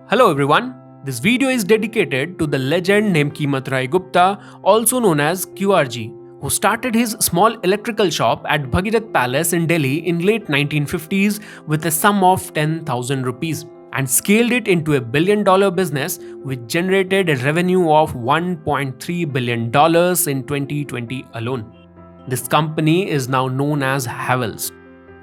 Hello everyone. This video is dedicated to the legend named Kimat Rai Gupta, also known as QRG, who started his small electrical shop at Bhagirath Palace in Delhi in late 1950s with a sum of 10,000 rupees and scaled it into a billion-dollar business which generated a revenue of $1.3 billion in 2020 alone. This company is now known as Havells.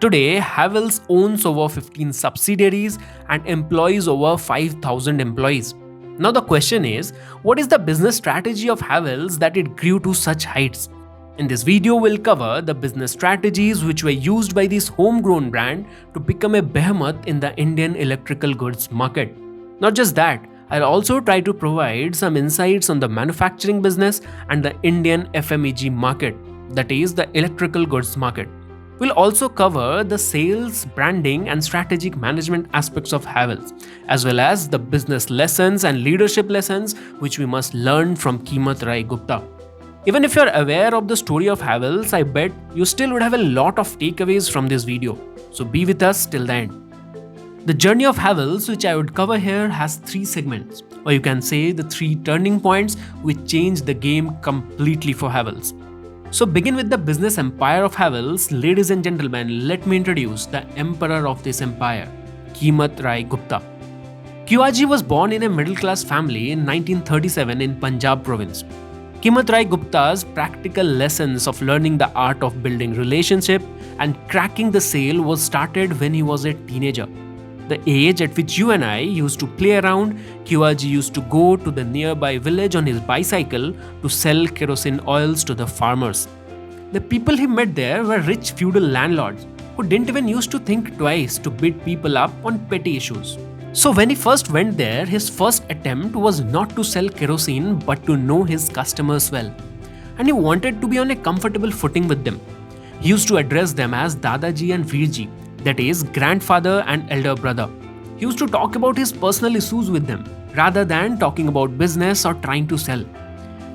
Today, Havells owns over 15 subsidiaries and employs over 5,000 employees. Now, the question is, what is the business strategy of Havells that it grew to such heights? In this video, we'll cover the business strategies which were used by this homegrown brand to become a behemoth in the Indian electrical goods market. Not just that, I'll also try to provide some insights on the manufacturing business and the Indian FMEG market, that is, the electrical goods market. We'll also cover the sales, branding, and strategic management aspects of Havells, as well as the business lessons and leadership lessons which we must learn from Kimat Rai Gupta. Even if you're aware of the story of Havells, I bet you still would have a lot of takeaways from this video. So be with us till the end. The journey of Havells, which I would cover here, has three segments, or you can say the three turning points which changed the game completely for Havells. So begin with the business empire of Havells. Ladies and gentlemen, let me introduce the emperor of this empire, Kimat Rai Gupta. QRG was born in a middle-class family in 1937 in Punjab province. Kimat Rai Gupta's practical lessons of learning the art of building relationship and cracking the sale was started when he was a teenager. The age at which you and I used to play around, QRG used to go to the nearby village on his bicycle to sell kerosene oils to the farmers. The people he met there were rich feudal landlords who didn't even used to think twice to beat people up on petty issues. So when he first went there, his first attempt was not to sell kerosene but to know his customers well. And he wanted to be on a comfortable footing with them. He used to address them as Dadaji and Veerji, that is, grandfather and elder brother. He used to talk about his personal issues with them, rather than talking about business or trying to sell.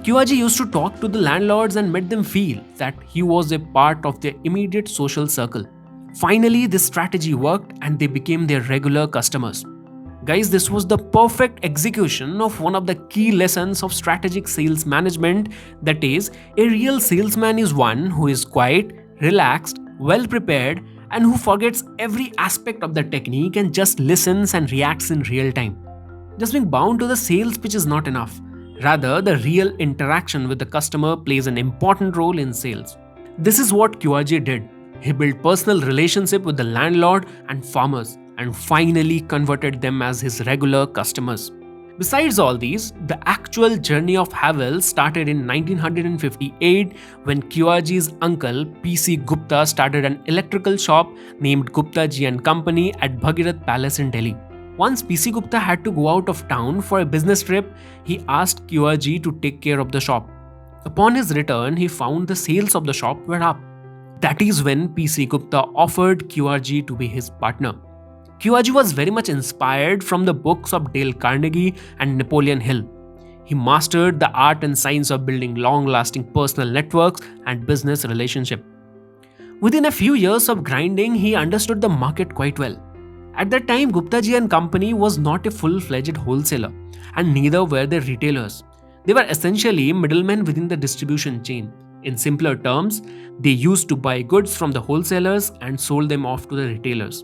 QRG used to talk to the landlords and made them feel that he was a part of their immediate social circle. Finally, this strategy worked and they became their regular customers. Guys, this was the perfect execution of one of the key lessons of strategic sales management, that is, a real salesman is one who is quiet, relaxed, well prepared, and who forgets every aspect of the technique and just listens and reacts in real time. Just being bound to the sales pitch is not enough. Rather, the real interaction with the customer plays an important role in sales. This is what QRG did. He built personal relationship with the landlord and farmers and finally converted them as his regular customers. Besides all these, the actual journey of Havells started in 1958 when QRG's uncle P.C. Gupta started an electrical shop named Gupta Ji and Company at Bhagirath Palace in Delhi. Once P.C. Gupta had to go out of town for a business trip, he asked QRG to take care of the shop. Upon his return, he found the sales of the shop were up. That is when P.C. Gupta offered QRG to be his partner. QRG was very much inspired from the books of Dale Carnegie and Napoleon Hill. He mastered the art and science of building long-lasting personal networks and business relationships. Within a few years of grinding, he understood the market quite well. At that time, Gupta Ji and Company was not a full-fledged wholesaler, and neither were they retailers. They were essentially middlemen within the distribution chain. In simpler terms, they used to buy goods from the wholesalers and sold them off to the retailers.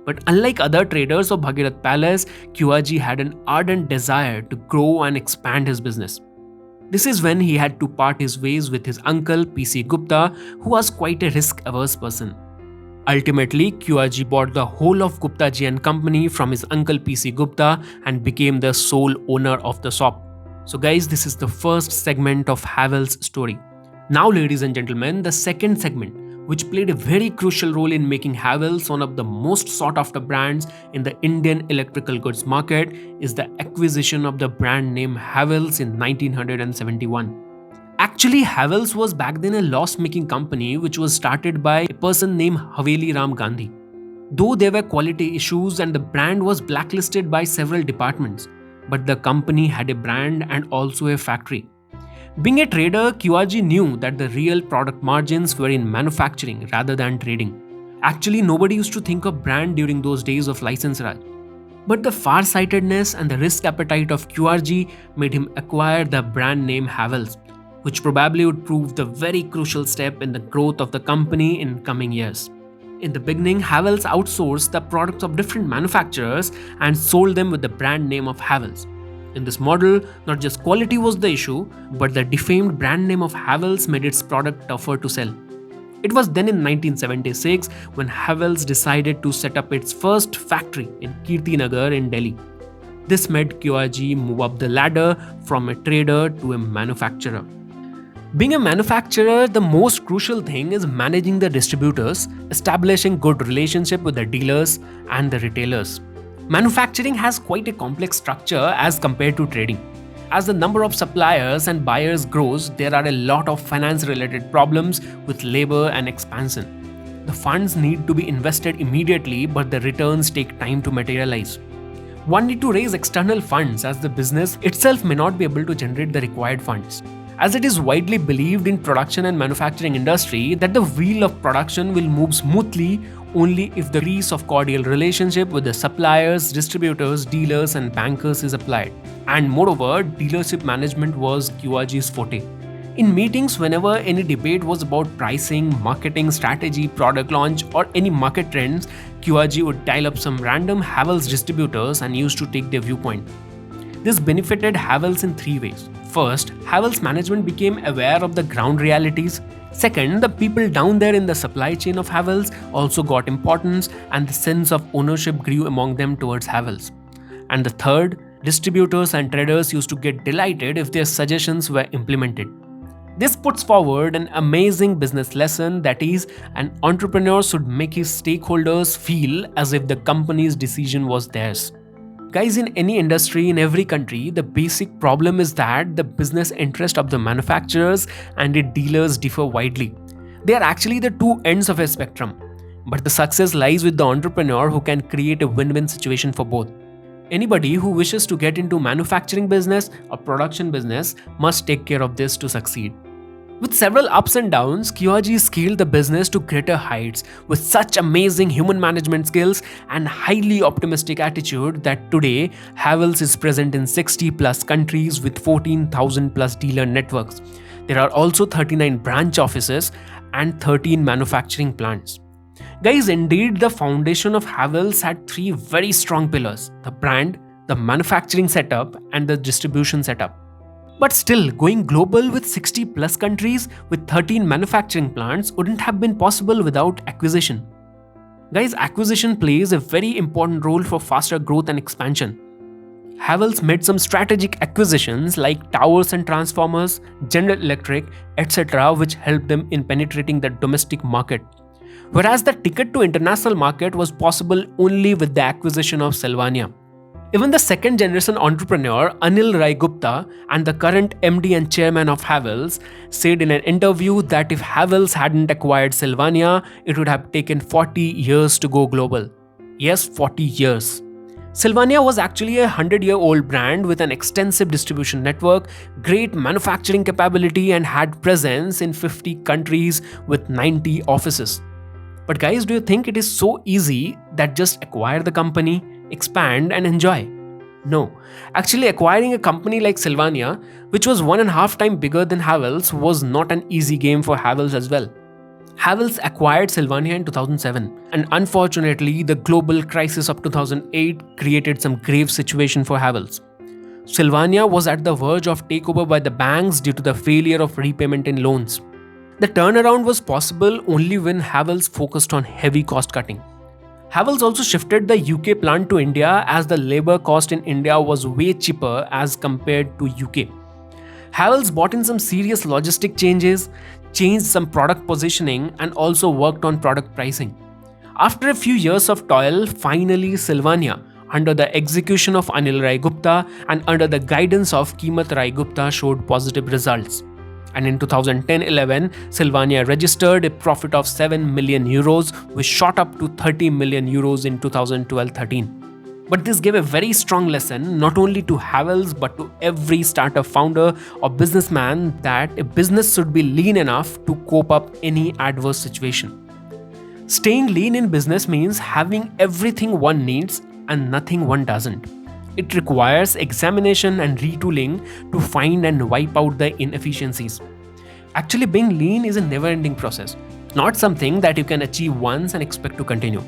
But unlike other traders of Bhagirath Palace, QRG had an ardent desire to grow and expand his business. This is when he had to part his ways with his uncle P.C. Gupta, who was quite a risk-averse person. Ultimately, QRG bought the whole of Gupta Ji and Company from his uncle P.C. Gupta and became the sole owner of the shop. So guys, this is the first segment of Havells' story. Now, ladies and gentlemen, the second segment, which played a very crucial role in making Havells one of the most sought-after brands in the Indian electrical goods market, is the acquisition of the brand name Havells in 1971. Actually, Havells was back then a loss-making company which was started by a person named Haveli Ram Gandhi. Though there were quality issues and the brand was blacklisted by several departments, but the company had a brand and also a factory. Being a trader, QRG knew that the real product margins were in manufacturing rather than trading. Actually, nobody used to think of brand during those days of license raj. But the far-sightedness and the risk appetite of QRG made him acquire the brand name Havells, which probably would prove the very crucial step in the growth of the company in coming years. In the beginning, Havells outsourced the products of different manufacturers and sold them with the brand name of Havells. In this model, not just quality was the issue, but the defamed brand name of Havells made its product tougher to sell. It was then in 1976 when Havells decided to set up its first factory in Kirtinagar in Delhi. This made QRG move up the ladder from a trader to a manufacturer. Being a manufacturer, the most crucial thing is managing the distributors, establishing good relationship with the dealers and the retailers. Manufacturing has quite a complex structure as compared to trading. As the number of suppliers and buyers grows, there are a lot of finance-related problems with labor and expansion. The funds need to be invested immediately, but the returns take time to materialize. One need to raise external funds as the business itself may not be able to generate the required funds. As it is widely believed in production and manufacturing industry that the wheel of production will move smoothly only if the grease of cordial relationship with the suppliers, distributors, dealers and bankers is applied. And moreover, dealership management was QRG's forte. In meetings, whenever any debate was about pricing, marketing strategy, product launch or any market trends, QRG would dial up some random Havells distributors and used to take their viewpoint. This benefited Havells in three ways. First, Havells management became aware of the ground realities. Second, the people down there in the supply chain of Havells also got importance and the sense of ownership grew among them towards Havells. And the third, distributors and traders used to get delighted if their suggestions were implemented. This puts forward an amazing business lesson, that is, an entrepreneur should make his stakeholders feel as if the company's decision was theirs. Guys, in any industry, in every country, the basic problem is that the business interest of the manufacturers and the dealers differ widely. They are actually the two ends of a spectrum. But the success lies with the entrepreneur who can create a win-win situation for both. Anybody who wishes to get into manufacturing business or production business must take care of this to succeed. With several ups and downs, QRG scaled the business to greater heights with such amazing human management skills and highly optimistic attitude that today Havells is present in 60 plus countries with 14,000 plus dealer networks. There are also 39 branch offices and 13 manufacturing plants. Guys, indeed the foundation of Havells had three very strong pillars: the brand, the manufacturing setup and the distribution setup. But still, going global with 60 plus countries with 13 manufacturing plants wouldn't have been possible without acquisition. Guys, acquisition plays a very important role for faster growth and expansion. Havells made some strategic acquisitions like towers and transformers, General Electric, etc., which helped them in penetrating the domestic market. Whereas the ticket to international market was possible only with the acquisition of Sylvania. Even the second generation entrepreneur Anil Rai Gupta and the current MD and chairman of Havells said in an interview that if Havells hadn't acquired Sylvania, it would have taken 40 years to go global. Yes, 40 years. Sylvania was actually a 100-year-old brand with an extensive distribution network, great manufacturing capability and had presence in 50 countries with 90 offices. But guys, do you think it is so easy that just acquire the company, expand and enjoy? No. Actually, acquiring a company like Sylvania, which was 1.5 times bigger than Havells, was not an easy game for Havells as well. Havells acquired Sylvania in 2007, and unfortunately, the global crisis of 2008 created some grave situation for Havells. Sylvania was at the verge of takeover by the banks due to the failure of repayment in loans. The turnaround was possible only when Havells focused on heavy cost cutting. Havells also shifted the UK plant to India as the labor cost in India was way cheaper as compared to UK. Havells brought in some serious logistic changes, changed some product positioning and also worked on product pricing. After a few years of toil, finally Sylvania, under the execution of Anil Rai Gupta and under the guidance of Kimat Rai Gupta, showed positive results. And in 2010-11, Sylvania registered a profit of 7 million euros, which shot up to 30 million euros in 2012-13. But this gave a very strong lesson not only to Havells but to every startup founder or businessman that a business should be lean enough to cope up any adverse situation. Staying lean in business means having everything one needs and nothing one doesn't. It requires examination and retooling to find and wipe out the inefficiencies. Actually, being lean is a never ending process, not something that you can achieve once and expect to continue.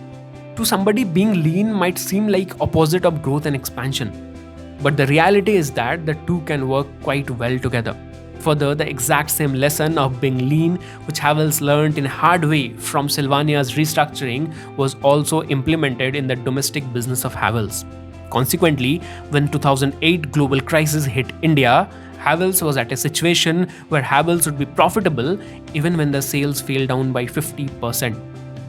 To somebody, being lean might seem like opposite of growth and expansion, but the reality is that the two can work quite well together. Further, the exact same lesson of being lean, which Havells learned in a hard way from Sylvania's restructuring, was also implemented in the domestic business of Havells. Consequently, when 2008 global crisis hit India, Havells was at a situation where Havells would be profitable even when the sales fell down by 50%.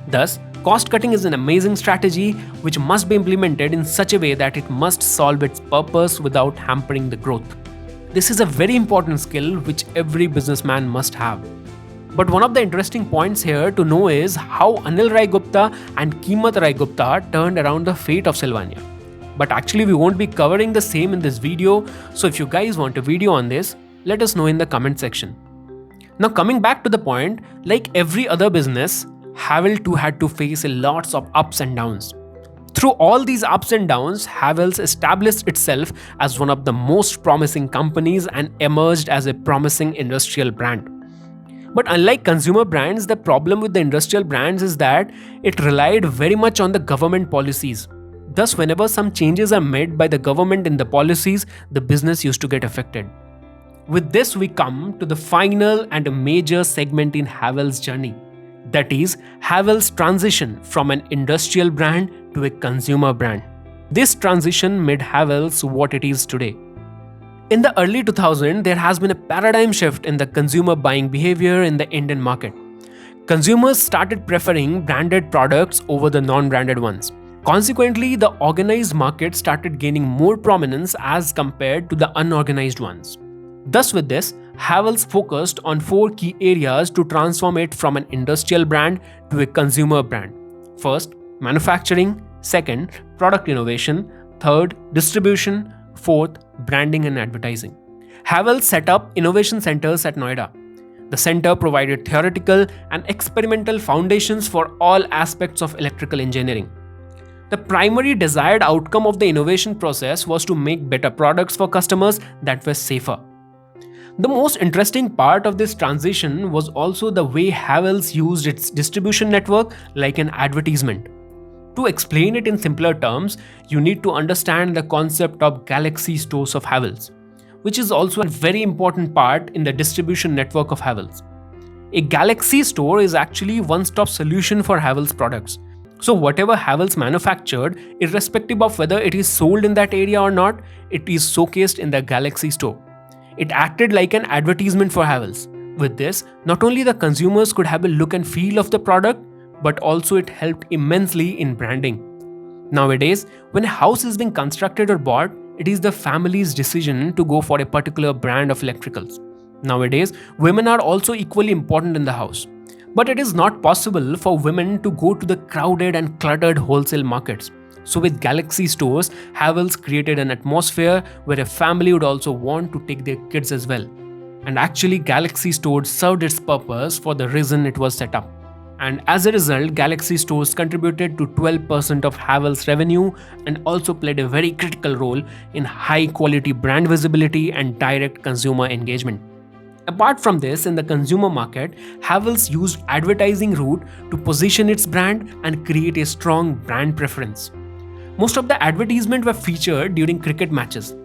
Thus, cost cutting is an amazing strategy which must be implemented in such a way that it must solve its purpose without hampering the growth. This is a very important skill which every businessman must have. But one of the interesting points here to know is how Anil Rai Gupta and Kimat Rai Gupta turned around the fate of Sylvania. But actually we won't be covering the same in this video, so if you guys want a video on this, let us know in the comment section. Now coming back to the point, like every other business, Havells too had to face lots of ups and downs. Through all these ups and downs, Havells established itself as one of the most promising companies and emerged as a promising industrial brand. But unlike consumer brands, the problem with the industrial brands is that it relied very much on the government policies. Thus, whenever some changes are made by the government in the policies, the business used to get affected. With this, we come to the final and a major segment in Havells' journey. That is, Havells' transition from an industrial brand to a consumer brand. This transition made Havells what it is today. In the early 2000s, there has been a paradigm shift in the consumer buying behavior in the Indian market. Consumers started preferring branded products over the non-branded ones. Consequently, the organized market started gaining more prominence as compared to the unorganized ones. Thus, with this, Havells focused on 4 key areas to transform it from an industrial brand to a consumer brand. First, manufacturing. Second, product innovation. Third, distribution. Fourth, branding and advertising. Havells set up innovation centers at Noida. The center provided theoretical and experimental foundations for all aspects of electrical engineering. The primary desired outcome of the innovation process was to make better products for customers that were safer. The most interesting part of this transition was also the way Havells used its distribution network like an advertisement. To explain it in simpler terms, you need to understand the concept of Galaxy stores of Havells, which is also a very important part in the distribution network of Havells. A Galaxy store is actually a one-stop solution for Havells products. So whatever Havells manufactured, irrespective of whether it is sold in that area or not, it is showcased in the Galaxy store. It acted like an advertisement for Havells. With this, not only the consumers could have a look and feel of the product, but also it helped immensely in branding. Nowadays, when a house is being constructed or bought, it is the family's decision to go for a particular brand of electricals. Nowadays, women are also equally important in the house. But it is not possible for women to go to the crowded and cluttered wholesale markets. So with Galaxy stores, Havells created an atmosphere where a family would also want to take their kids as well. And actually, Galaxy stores served its purpose for the reason it was set up. And as a result, Galaxy stores contributed to 12% of Havells revenue and also played a very critical role in high quality brand visibility and direct consumer engagement. Apart from this, in the consumer market, Havells used advertising route to position its brand and create a strong brand preference. Most of the advertisements were featured during cricket matches.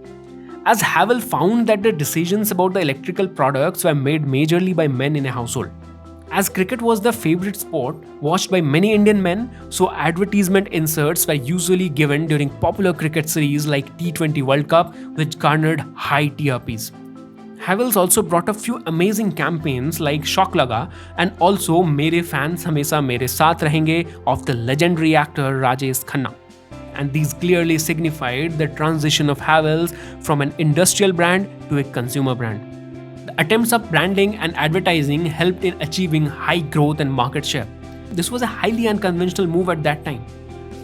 As Havells found that the decisions about the electrical products were made majorly by men in a household. As cricket was the favorite sport watched by many Indian men, so advertisement inserts were usually given during popular cricket series like T20 World Cup, which garnered high TRPs. Havells also brought a few amazing campaigns like Shock Laga and also Mere Fans Hamesha Mere Saath Rahenge of the legendary actor Rajesh Khanna. And these clearly signified the transition of Havells from an industrial brand to a consumer brand. The attempts of branding and advertising helped in achieving high growth and market share. This was a highly unconventional move at that time,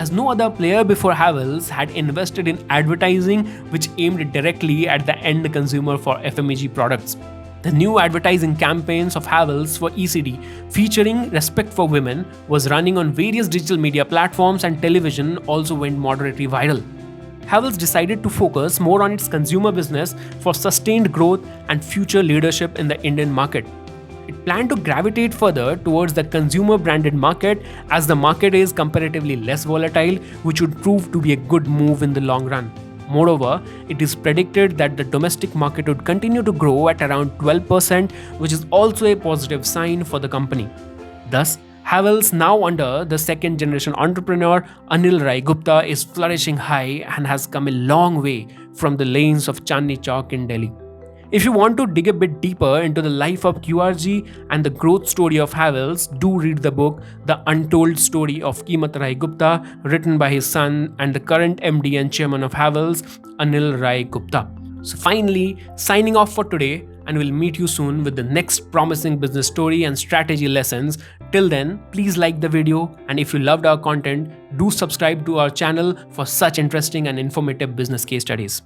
as no other player before Havells had invested in advertising which aimed directly at the end consumer for FMEG products. The new advertising campaigns of Havells for ECD, featuring respect for women, was running on various digital media platforms, and television also went moderately viral. Havells decided to focus more on its consumer business for sustained growth and future leadership in the Indian market. It planned to gravitate further towards the consumer branded market, as the market is comparatively less volatile, which would prove to be a good move in the long run. Moreover, it is predicted that the domestic market would continue to grow at around 12%, which is also a positive sign for the company. Thus, Havells, now under the second generation entrepreneur Anil Rai Gupta, is flourishing high and has come a long way from the lanes of Chandni Chowk in Delhi. If you want to dig a bit deeper into the life of QRG and the growth story of Havells, do read the book The Untold Story of Kimat Rai Gupta, written by his son and the current MD and chairman of Havells, Anil Rai Gupta. So finally, signing off for today, and we'll meet you soon with the next promising business story and strategy lessons. Till then, please like the video, and if you loved our content, do subscribe to our channel for such interesting and informative business case studies.